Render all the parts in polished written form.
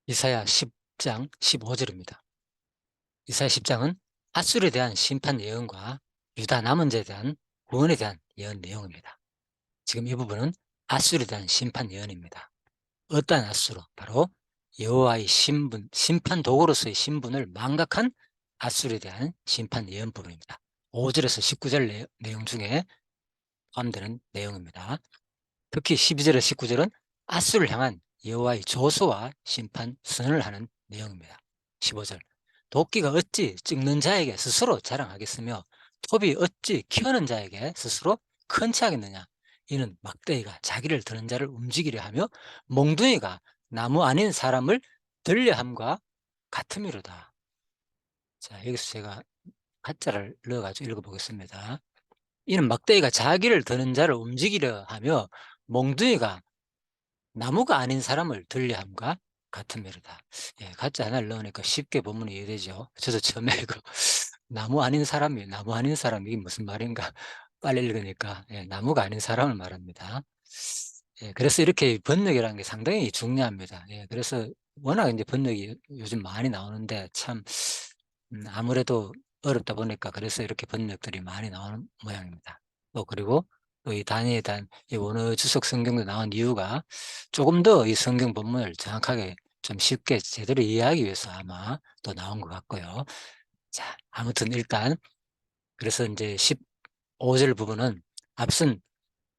이사야 10장 15절입니다. 이사야 10장은 앗술에 대한 심판 예언과 유다 남은 자에 대한 구원에 대한 예언 내용입니다. 지금 이 부분은 앗술에 대한 심판 예언입니다. 어떠한 앗수로? 바로 여호와의 신분, 심판 도구로서의 신분을 망각한 앗술에 대한 심판 예언 부분입니다. 5절에서 19절 내용 중에 포함되는 내용입니다. 특히 12절에서 19절은 앗술을 향한 여호와의 조소와 심판 선언을 하는 내용입니다. 15절 도끼가 어찌 찍는 자에게 스스로 자랑하겠으며 톱이 어찌 키우는 자에게 스스로 큰 체하겠느냐. 이는 막대기가 자기를 드는 자를 움직이려 하며 몽둥이가 나무 아닌 사람을 들려함과 같음이로다. 자, 여기서 제가 가짜를 넣어가지고 읽어보겠습니다. 이는 막대기가 자기를 드는 자를 움직이려 하며 몽둥이가 나무가 아닌 사람을 들려함과 같은 메로다. 예, 가짜 하나를 넣으니까 쉽게 본문이 이해되죠. 저도 처음에 이거 나무 아닌 사람이 나무 아닌 사람이 이게 무슨 말인가 빨리 읽으니까 예, 나무가 아닌 사람을 말합니다. 예, 그래서 이렇게 번역이라는 게 상당히 중요합니다. 예, 그래서 워낙 이제 번역이 요즘 많이 나오는데 참 아무래도 어렵다 보니까 그래서 이렇게 번역들이 많이 나오는 모양입니다. 또 그리고 또 이 단위에 대한 이 원어 주석 성경도 나온 이유가 조금 더 이 성경 본문을 정확하게 좀 쉽게 제대로 이해하기 위해서 아마 또 나온 것 같고요. 자, 아무튼 일단 그래서 이제 15절 부분은 앞선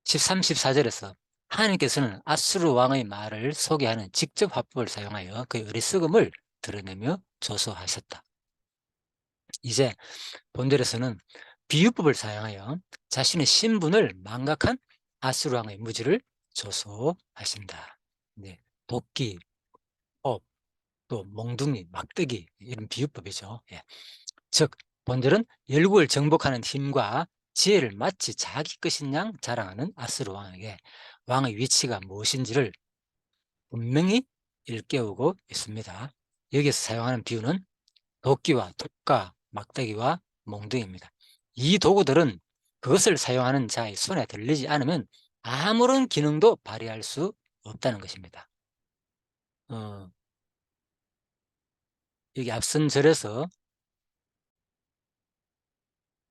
13, 14절에서 하나님께서는 아수르 왕의 말을 소개하는 직접 화법을 사용하여 그의 어리석음을 드러내며 조소하셨다. 이제 본절에서는 비유법을 사용하여 자신의 신분을 망각한 아수르 왕의 무지를 조소하신다. 네, 도끼, 업, 또 몽둥이, 막대기 이런 비유법이죠. 예. 즉 본절은 열국을 정복하는 힘과 지혜를 마치 자기 것인 양 자랑하는 아수르 왕에게 왕의 위치가 무엇인지를 분명히 일깨우고 있습니다. 여기서 사용하는 비유는 도끼와 톱과 막대기와 몽둥이입니다. 이 도구들은 그것을 사용하는 자의 손에 들리지 않으면 아무런 기능도 발휘할 수 없다는 것입니다. 여기 앞선 절에서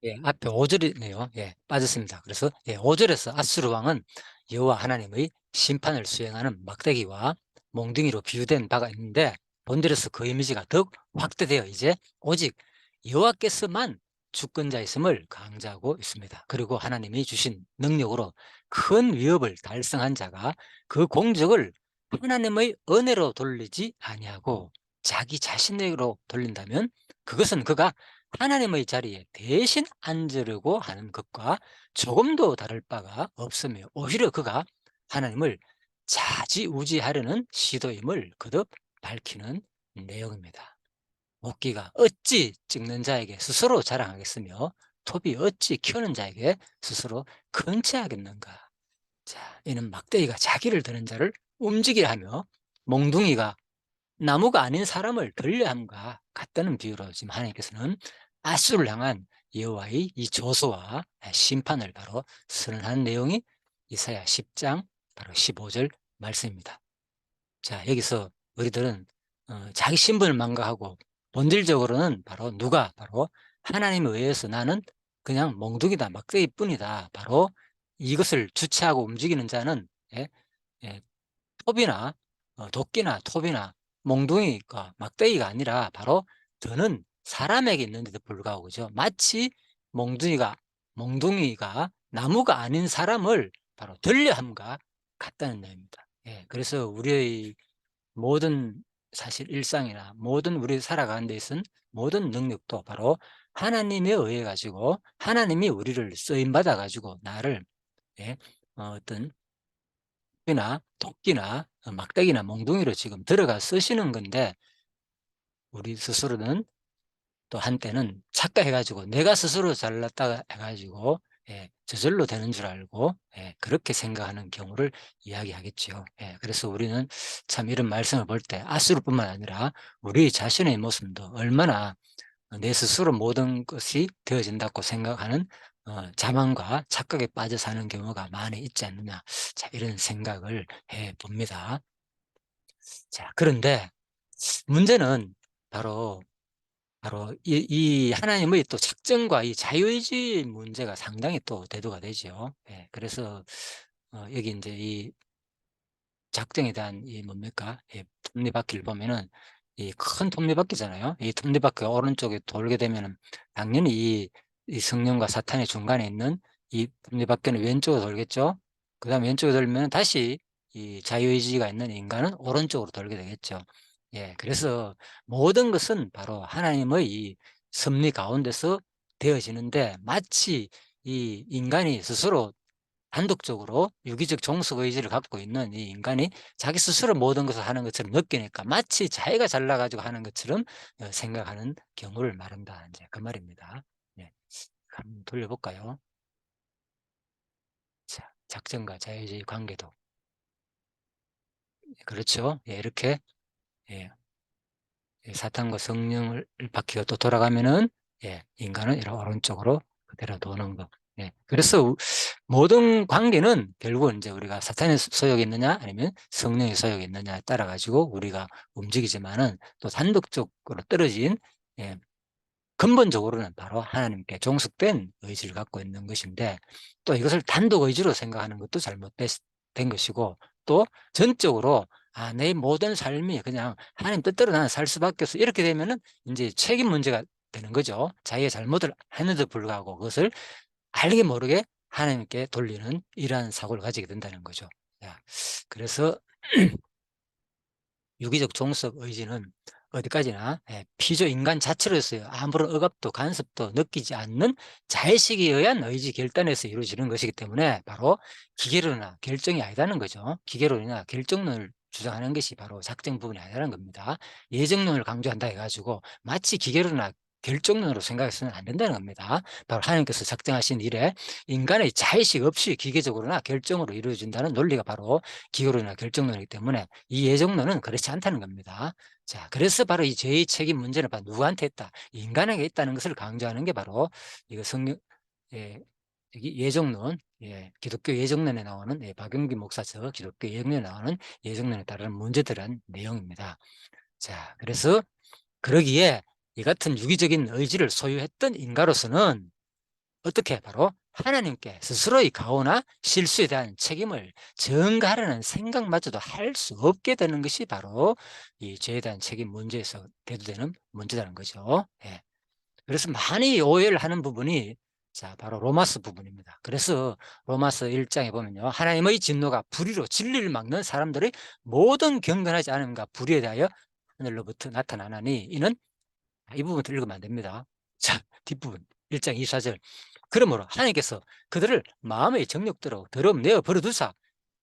예, 앞에 5절이네요. 예, 빠졌습니다. 그래서 예, 5절에서 아수르 왕은 여호와 하나님의 심판을 수행하는 막대기와 몽둥이로 비유된 바가 있는데 본절에서 그 이미지가 더욱 확대되어 이제 오직 여호와께서만 주권자있음을 강조하고 있습니다. 그리고 하나님이 주신 능력으로 큰 위협을 달성한 자가 그 공적을 하나님의 은혜로 돌리지 아니하고 자기 자신에게로 돌린다면 그것은 그가 하나님의 자리에 대신 앉으려고 하는 것과 조금도 다를 바가 없으며 오히려 그가 하나님을 좌지우지하려는 시도임을 거듭 밝히는 내용입니다. 목기가 어찌 찍는 자에게 스스로 자랑하겠으며 톱이 어찌 키우는 자에게 스스로 근체하겠는가. 자, 이는 막대기가 자기를 드는 자를 움직이려 하며 몽둥이가 나무가 아닌 사람을 들려함과 같다는 비유로 지금 하나님께서는 아수를 향한 여호와의 이 조소와 심판을 바로 선언한 내용이 이사야 10장 바로 15절 말씀입니다. 자, 여기서 우리들은 자기 신분을 망각하고 본질적으로는 바로 누가 바로 하나님에 의해서 나는 그냥 몽둥이다 막대기뿐이다. 바로 이것을 주체하고 움직이는 자는 예, 예, 톱이나 도끼나 톱이나 몽둥이가 막대기가 아니라 바로 드는 사람에게 있는데도 불구하고 그죠? 마치 몽둥이가 나무가 아닌 사람을 바로 들려함과 같다는 내용입니다. 예, 그래서 우리의 모든 사실 일상이나 모든 우리 살아가는 데 있은 모든 능력도 바로 하나님에 의해 가지고 하나님이 우리를 쓰임 받아 가지고 나를 예, 어떤 톱이나 도끼나 막대기나 몽둥이로 지금 들어가 쓰시는 건데 우리 스스로는 또 한때는 착각해 가지고 내가 스스로 잘났다 해 가지고 예, 저절로 되는 줄 알고 예, 그렇게 생각하는 경우를 이야기하겠죠. 예, 그래서 우리는 참 이런 말씀을 볼 때 아수르뿐만 아니라 우리 자신의 모습도 얼마나 내 스스로 모든 것이 되어진다고 생각하는 자만과 착각에 빠져 사는 경우가 많이 있지 않느냐. 자, 이런 생각을 해 봅니다. 자, 그런데 문제는 바로 이 하나님의 또 작정과 이 자유의지 문제가 상당히 또 대두가 되죠. 예. 그래서 여기 인제 이 작정에 대한 이 뭡니까? 이 톱니바퀴를 보면은 이 큰 톱니바퀴잖아요. 이 톱니바퀴가 오른쪽에 돌게 되면은 당연히 이 성령과 사탄의 중간에 있는 이 톱니바퀴는 왼쪽으로 돌겠죠. 그다음에 왼쪽으로 돌면은 다시 이 자유의지가 있는 인간은 오른쪽으로 돌게 되겠죠. 예. 그래서 모든 것은 바로 하나님의 이 섭리 가운데서 되어지는데, 마치 이 인간이 스스로 단독적으로 유기적 종속 의지를 갖고 있는 이 인간이 자기 스스로 모든 것을 하는 것처럼 느끼니까, 마치 자기가 잘나 가지고 하는 것처럼 생각하는 경우를 말한다, 인제 그 말입니다. 네. 한번 돌려 볼까요? 자, 작정과 자유의지의 관계도. 그렇죠. 예, 이렇게. 예. 예, 사탄과 성령을 바퀴가 또 돌아가면은, 예, 인간은 이런 오른쪽으로 그대로 도는 거. 예. 그래서 모든 관계는 결국은 이제 우리가 사탄의 소욕이 있느냐 아니면 성령의 소욕이 있느냐에 따라 가지고 우리가 움직이지만은, 또 단독적으로 떨어진, 예, 근본적으로는 바로 하나님께 종속된 의지를 갖고 있는 것인데, 또 이것을 단독 의지로 생각하는 것도 잘못된 것이고, 또 전적으로 내 모든 삶이 그냥 하나님 뜻대로 나는 살 수밖에 없어, 이렇게 되면은 이제 책임 문제가 되는 거죠. 자기의 잘못을 했는데도 불구하고 그것을 알게 모르게 하나님께 돌리는 이러한 사고를 가지게 된다는 거죠. 자, 그래서 유기적 종속 의지는 어디까지나, 예, 피조 인간 자체로서의 아무런 억압도 간섭도 느끼지 않는 자의식에 의한 의지 결단에서 이루어지는 것이기 때문에 바로 기계론이나 결정이 아니다는 거죠. 기계론이나 결정론을 주장하는 것이 바로 작정 부분이 아니라는 겁니다. 예정론을 강조한다 해가지고 마치 기계론이나 결정론으로 생각해서는 안 된다는 겁니다. 바로 하나님께서 작정하신 일에 인간의 자의식 없이 기계적으로나 결정으로 이루어진다는 논리가 바로 기계론이나 결정론이기 때문에 이 예정론은 그렇지 않다는 겁니다. 자, 그래서 바로 이 죄의 책임 문제는 바로 누구한테 있다? 인간에게 있다는 것을 강조하는 게 바로 이거 성령, 예, 여기 예정론, 예, 기독교 예정론에 나오는, 예, 박용기 목사서 기독교 예정론에 나오는 예정론에 따르는 문제들은 내용입니다. 자, 그래서 그러기에 이 같은 유기적인 의지를 소유했던 인간으로서는 어떻게, 바로 하나님께 스스로의 가오나 실수에 대한 책임을 전가하려는 생각마저도 할 수 없게 되는 것이 바로 이 죄에 대한 책임 문제에서 대두되는 문제라는 거죠. 예. 그래서 많이 오해를 하는 부분이, 자, 바로 로마서 부분입니다. 그래서 로마서 1장에 보면요, 하나님의 진노가 불의로 진리를 막는 사람들의 모든 경건하지 않음과 불의에 대하여 하늘로부터 나타나나니, 이는, 이 부분부터 읽으면 안 됩니다. 자, 뒷부분 1장 24절. 그러므로 하나님께서 그들을 마음의 정욕대로 더러움 내어 버려두사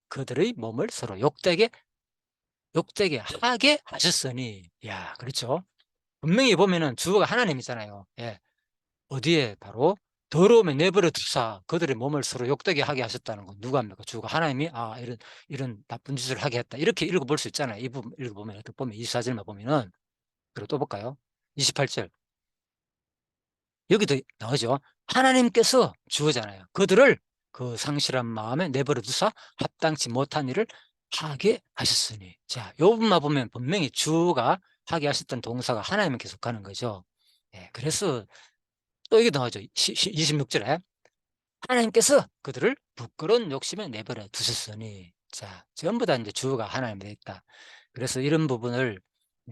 그들의 몸을 서로 욕되게 하게 하셨으니. 야, 그렇죠. 분명히 보면은 주어가 하나님이잖아요. 예. 어디에? 바로 더러움에 내버려 두사 그들의 몸을 서로 욕되게 하게 하셨다는 건 누가 합니까? 주어가 하나님이 이런 나쁜 짓을 하게 했다, 이렇게 읽어볼 수 있잖아요. 이 부분 읽어보면, 어떻게 보면 24절만 보면은. 그리고 또 볼까요? 28절. 여기도 나오죠. 하나님께서 주어잖아요. 그들을 그 상실한 마음에 내버려 두사 합당치 못한 일을 하게 하셨으니. 자, 요 부분만 보면 분명히 주가 하게 하셨던 동사가 하나님께 속하는 거죠. 예, 그래서 또 이게 나오죠. 26절에 하나님께서 그들을 부끄러운 욕심에 내버려 두셨으니. 자, 전부 다 이제 주어가 하나님이 되어 있다. 그래서 이런 부분을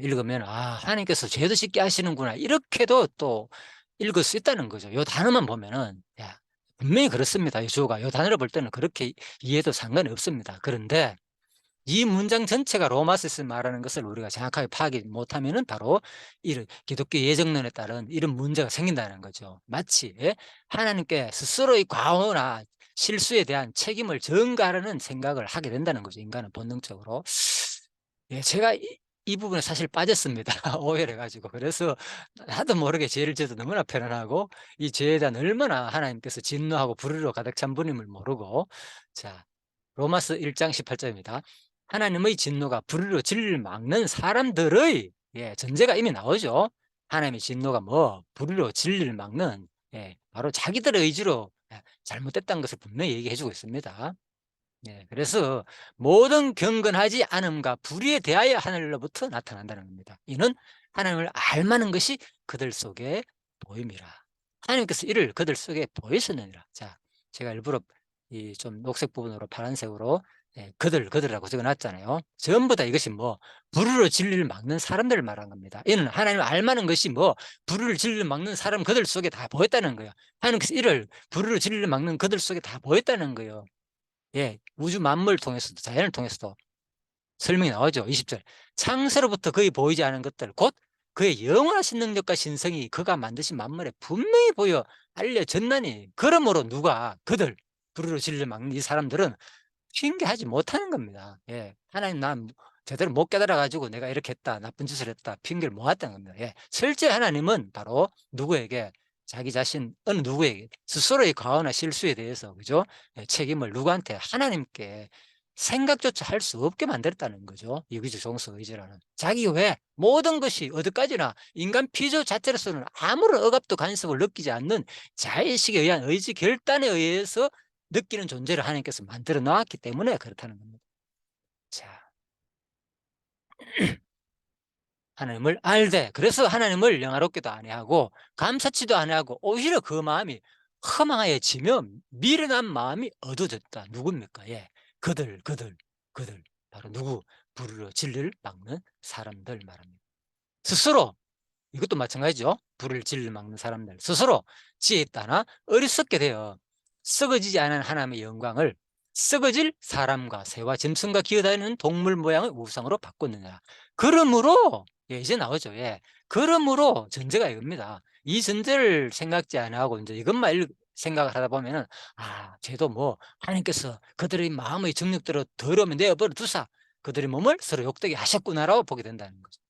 읽으면, 하나님께서 죄도 짓게 하시는구나, 이렇게도 또 읽을 수 있다는 거죠. 요 단어만 보면은, 야, 분명히 그렇습니다. 이 주어가 요 단어를 볼 때는 그렇게 이해도 상관이 없습니다. 그런데 이 문장 전체가 로마서에서 말하는 것을 우리가 정확하게 파악이 못하면은 바로 이런 기독교 예정론에 따른 이런 문제가 생긴다는 거죠. 마치, 예? 하나님께 스스로의 과오나 실수에 대한 책임을 전가하려는 생각을 하게 된다는 거죠, 인간은 본능적으로. 예, 제가 이 부분에 사실 빠졌습니다. 오해를 해가지고. 그래서 나도 모르게 죄를 지어도 너무나 편안하고, 이 죄에 대한 얼마나 하나님께서 진노하고 불의로 가득 찬 분임을 모르고. 자, 로마서 1장 18절입니다. 하나님의 진노가 불의로 진리를 막는 사람들의, 예, 전제가 이미 나오죠. 하나님의 진노가 불의로 진리를 막는, 예, 바로 자기들의 의지로, 예, 잘못됐다는 것을 분명히 얘기해 주고 있습니다. 예, 그래서 모든 경건하지 않음과 불의에 대하여 하늘로부터 나타난다는 겁니다. 이는 하나님을 알만한 것이 그들 속에 보임이라. 하나님께서 이를 그들 속에 보이셨느니라. 자, 제가 일부러 이 좀 녹색 부분으로 파란색으로 그들이라고 적어놨잖아요. 전부 다 이것이 뭐 불의로 진리를 막는 사람들을 말한 겁니다. 이는 하나님을 알만한 것이 뭐 불의를 진리를 막는 사람 그들 속에 다 보였다는 거예요. 하나님께서 이를 불의로 진리를 막는 그들 속에 다 보였다는 거예요. 예, 우주 만물을 통해서도 자연을 통해서도 설명이 나오죠. 20절. 창세로부터 거의 보이지 않은 것들 곧 그의 영원하신 능력과 신성이 그가 만드신 만물에 분명히 보여 알려졌나니 그러므로 누가 그들 불의로 진리를 막는 이 사람들은 핑계하지 못하는 겁니다. 예, 하나님 난 제대로 못 깨달아 가지고 내가 이렇게 했다 나쁜 짓을 했다 핑계를 모았다는 겁니다. 예, 실제 하나님은 바로 누구에게 자기 자신 어느 누구에게 스스로의 과오나 실수에 대해서 그죠? 예, 책임을 누구한테 하나님께 생각조차 할 수 없게 만들었다는 거죠. 이기적 종속 의지라는 자기 외 모든 것이 어디까지나 인간 피조 자체로서는 아무런 억압도 간섭을 느끼지 않는 자의식에 의한 의지 결단에 의해서 느끼는 존재를 하나님께서 만들어 놓았기 때문에 그렇다는 겁니다. 자, 하나님을 알되 그래서 하나님을 영화롭게도 아니하고 감사치도 아니하고 오히려 그 마음이 허망하여지며 미련한 마음이 어두워졌다. 누굽니까? 예, 그들 바로 누구? 불의로 진리를 막는 사람들 말합니다. 스스로 이것도 마찬가지죠. 불을 진리를 막는 사람들 스스로 지혜 있다나 어리석게 되어 썩어지지 않은 하나님의 영광을 썩어질 사람과 새와 짐승과 기어다니는 동물 모양의 우상으로 바꿨느냐. 그러므로 예, 이제 나오죠. 예. 그러므로 전제가 이겁니다. 이 전제를 생각지 않고 이제 이것만 생각을 하다 보면은 쟤도 뭐 하나님께서 그들의 마음의 정력대로 더러우면 내어버려 두사 그들의 몸을 서로 욕되게 하셨구나라고 보게 된다는 거죠.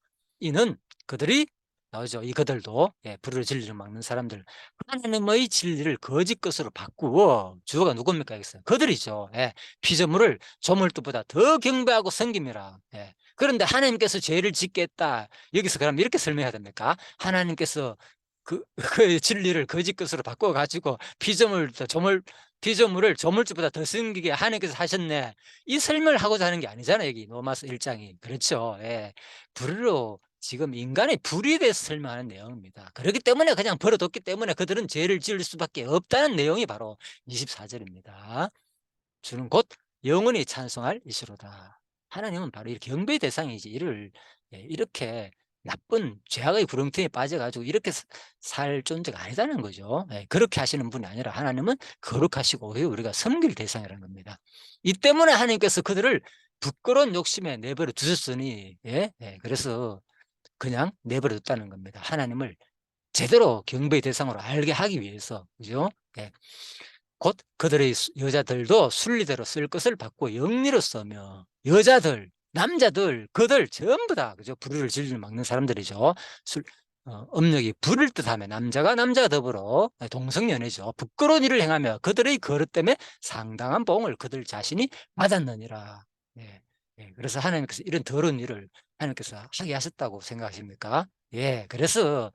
이는 그들이 나오죠. 이 그들도 예, 불의의 진리를 막는 사람들 하나님의 진리를 거짓 것으로 바꾸어 주어가 누굽니까? 여기서 그들이죠. 예, 피조물을 조물도보다 더 경배하고 섬김이라. 예. 그런데 하나님께서 죄를 짓게 했다. 여기서 그럼 이렇게 설명해야 됩니까? 하나님께서 그 진리를 거짓 것으로 바꿔가지고 피조물을 조물주보다 더 섬기게 하나님께서 하셨네. 이 설명을 하고자 하는 게 아니잖아요. 여기 로마서 1장이. 그렇죠. 예. 불의로 지금 인간의 불의에 대해서 설명하는 내용입니다. 그렇기 때문에 그냥 버려뒀기 때문에 그들은 죄를 지을 수밖에 없다는 내용이 바로 24절입니다. 주는 곧 영원히 찬송할 이시로다. 하나님은 바로 이렇게 경배의 대상이지 이렇게 나쁜 죄악의 구렁텅이에 빠져가지고 이렇게 살 존재가 아니다는 거죠. 예, 그렇게 하시는 분이 아니라 하나님은 거룩하시고 우리가 섬길 대상이라는 겁니다. 이 때문에 하나님께서 그들을 부끄러운 욕심에 내버려 두셨으니 예? 예, 그래서 그냥 내버려 뒀다는 겁니다. 하나님을 제대로 경배의 대상으로 알게 하기 위해서 그죠? 예. 곧 그들의 여자들도 순리대로 쓸 것을 받고 영리로 쓰며 여자들, 남자들, 그들 전부 다 그죠? 불의를 진리를 막는 사람들이죠. 음력이 불을 뜻하며 남자가 더불어 동성연애죠. 부끄러운 일을 행하며 그들의 거릇 때문에 상당한 보응을 그들 자신이 받았느니라. 예. 예. 그래서 하나님께서 이런 더러운 일을 하나님께서 하게 하셨다고 생각하십니까? 예. 그래서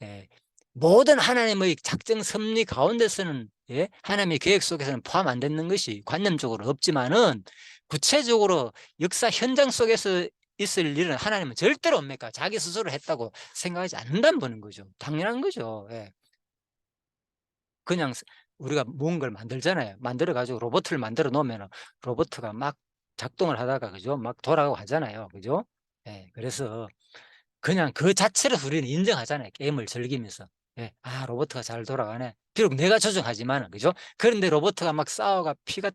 예. 모든 하나님의 작정 섭리 가운데서는 예? 하나님의 계획 속에서는 포함 안 되는 것이 관념적으로 없지만은 구체적으로 역사 현장 속에서 있을 일은 하나님은 절대로 없습니까? 자기 스스로 했다고 생각하지 않는다는 보는 거죠. 당연한 거죠. 예. 그냥 우리가 무언가를 만들잖아요. 만들어 가지고 로봇을 만들어 놓으면 로봇가 막 작동을 하다가 그죠? 막 돌아가고 하잖아요. 그죠? 예. 그래서 그냥 그 자체로 우리는 인정하잖아요. 게임을 즐기면서. 예. 로봇가 잘 돌아가네. 비록 내가 조종하지만, 그죠? 그런데 로봇가 막 싸워가 피가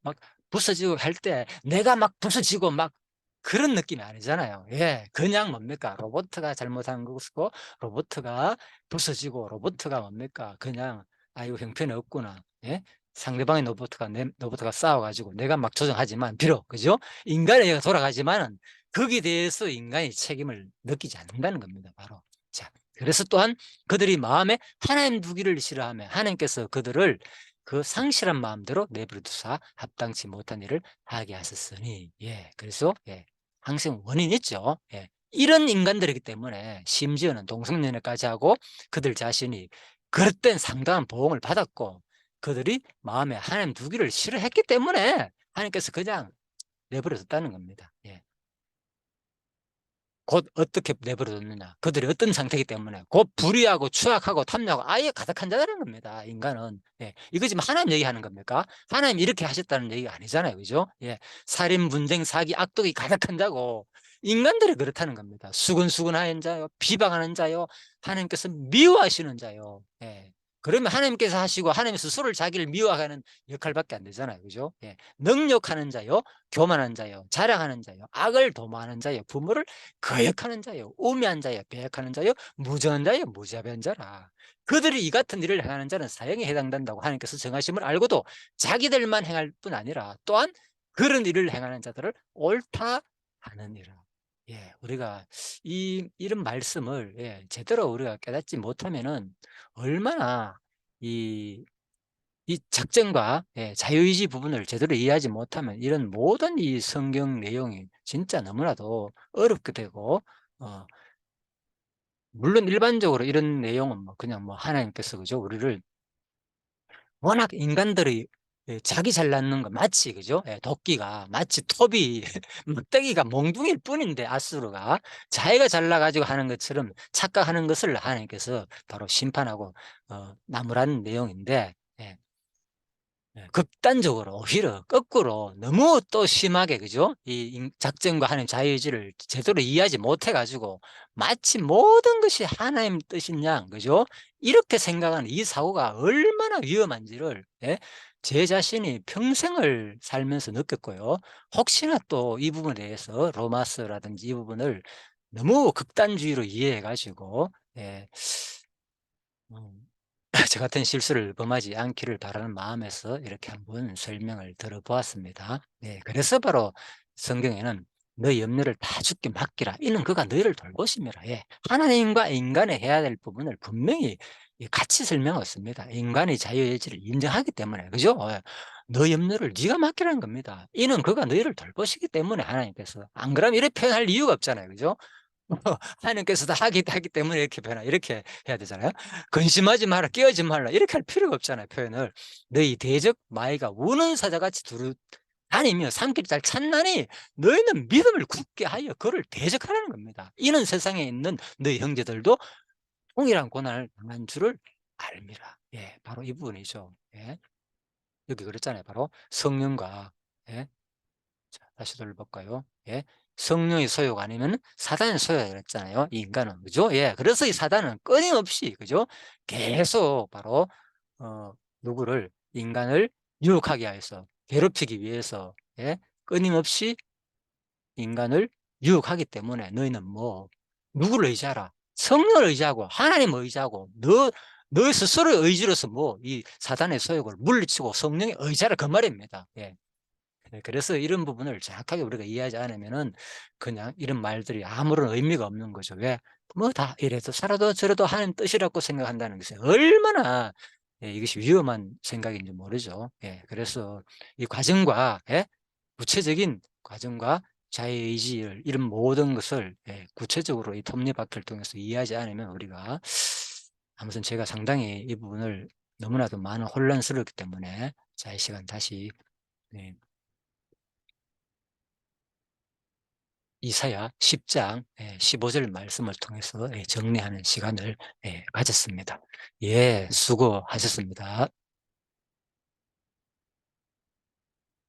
막 부서지고 할 때 내가 막 부서지고 막 그런 느낌이 아니잖아요. 예. 그냥 뭡니까? 로봇가 잘못한 것이고, 로봇가 부서지고, 로봇가 뭡니까? 그냥, 이거 형편이 없구나. 예. 상대방의 로봇가 싸워가지고 내가 막 조종하지만, 비록, 그죠? 인간의 얘가 돌아가지만은 거기에 대해서 인간이 책임을 느끼지 않는다는 겁니다. 바로. 자, 그래서 또한 그들이 마음에 하나님 두기를 싫어하며 하나님께서 그들을 그 상실한 마음대로 내버려 두사 합당치 못한 일을 하게 하셨으니 예, 그래서 예, 항상 원인이 있죠. 예. 이런 인간들이기 때문에 심지어는 동성연애까지 하고 그들 자신이 그릇된 상당한 보응을 받았고 그들이 마음에 하나님 두기를 싫어했기 때문에 하나님께서 그냥 내버려 뒀다는 겁니다. 예. 곧 어떻게 내버려 뒀느냐. 그들이 어떤 상태이기 때문에 곧 불의하고 추악하고 탐욕하고 아예 가득한 자라는 겁니다. 인간은. 예. 이거 지금 하나님 얘기하는 겁니까? 하나님 이렇게 하셨다는 얘기가 아니잖아요. 그죠? 예. 살인, 분쟁, 사기, 악독이 가득한 자고 인간들이 그렇다는 겁니다. 수근수근하는 자요. 비방하는 자요. 하나님께서 미워하시는 자요. 예. 그러면 하나님께서 하시고 하나님 스스로를 자기를 미워하는 역할밖에 안 되잖아요. 그죠? 예. 능욕하는 자요. 교만한 자요. 자랑하는 자요. 악을 도모하는 자요. 부모를 거역하는 자요, 우매한 자요, 배역하는 자요, 무정한 자요, 무자비한 자라. 그들이 이 같은 일을 행하는 자는 사형에 해당된다고 하나님께서 정하심을 알고도 자기들만 행할 뿐 아니라 또한 그런 일을 행하는 자들을 옳다 하느니라. 예, 우리가 이런 말씀을 제대로 우리가 깨닫지 못하면은 얼마나 이 작정과 자유의지 부분을 제대로 이해하지 못하면 이런 모든 이 성경 내용이 진짜 너무나도 어렵게 되고 어 물론 일반적으로 이런 내용은 뭐 그냥 뭐 하나님께서 그죠 우리를 워낙 인간들이 자기 잘났는 거 마치 그죠 도끼가 마치 톱이 막대기가 몽둥이일 뿐인데 아수르가 자기가 잘나 가지고 하는 것처럼 착각하는 것을 하나님께서 바로 심판하고 나무라는 내용인데 극단적으로 오히려 거꾸로 너무 또 심하게 그죠? 이 작정과 하나님 자유의지를 제대로 이해하지 못해 가지고 마치 모든 것이 하나님 뜻인 양 그죠? 이렇게 생각하는 이 사고가 얼마나 위험한지를 제 자신이 평생을 살면서 느꼈고요. 혹시나 또 이 부분에 대해서 로마서라든지 이 부분을 너무 극단주의로 이해해 가지고 예. 음. 저 같은 실수를 범하지 않기를 바라는 마음에서 이렇게 한번 설명을 들어 보았습니다. 네, 그래서 바로 성경에는 너희 염려를 다 주께 맡기라. 이는 그가 너희를 돌보심이라. 예. 하나님과 인간이 해야 될 부분을 분명히 같이 설명했습니다. 인간의 자유의지를 인정하기 때문에. 그죠? 예. 너 염려를 네가 맡기라는 겁니다. 이는 그가 너희를 돌보시기 때문에 하나님께서. 안 그러면 이렇게 표현할 이유가 없잖아요. 그죠? 하나님께서 다 하기 때문에 이렇게 이렇게 해야 되잖아요. 근심하지 마라, 깨어지 말라, 이렇게 할 필요가 없잖아요, 표현을. 너희 대적 마이가 우는 사자같이 두루 다니며 산길 잘 찾나니 너희는 믿음을 굳게 하여 그를 대적하라는 겁니다. 이는 세상에 있는 너희 형제들도 동일한 고난을 당한 줄을 알미라. 예, 바로 이 부분이죠. 예. 여기 그랬잖아요. 바로 성령과 예. 자, 다시 돌려볼까요? 예. 성령의 소유가 아니면 사단의 소유가 그랬잖아요. 이 인간은. 그죠? 예. 그래서 이 사단은 끊임없이, 그죠? 계속 바로, 누구를, 인간을 유혹하게 해서, 괴롭히기 위해서, 예. 끊임없이 인간을 유혹하기 때문에 너희는 뭐, 누구를 의지하라? 성령을 의지하고, 하나님을 의지하고, 너 스스로의 의지로서 뭐, 이 사단의 소욕을 물리치고 성령의 의지하라. 그 말입니다. 예. 그래서 이런 부분을 정확하게 우리가 이해하지 않으면은 그냥 이런 말들이 아무런 의미가 없는 거죠. 왜? 뭐 다 이래도 살아도 저래도 하나님 뜻이라고 생각한다는 것이 얼마나 이것이 위험한 생각인지 모르죠. 예, 그래서 이 과정과 구체적인 과정과 자유의지를 이런 모든 것을 구체적으로 이 톱니바퀴를 통해서 이해하지 않으면 우리가 아무튼 제가 상당히 이 부분을 너무나도 많은 혼란스럽기 때문에 자, 이 시간 다시 네, 이사야 10장 15절 말씀을 통해서 정리하는 시간을 가졌습니다. 예, 수고하셨습니다.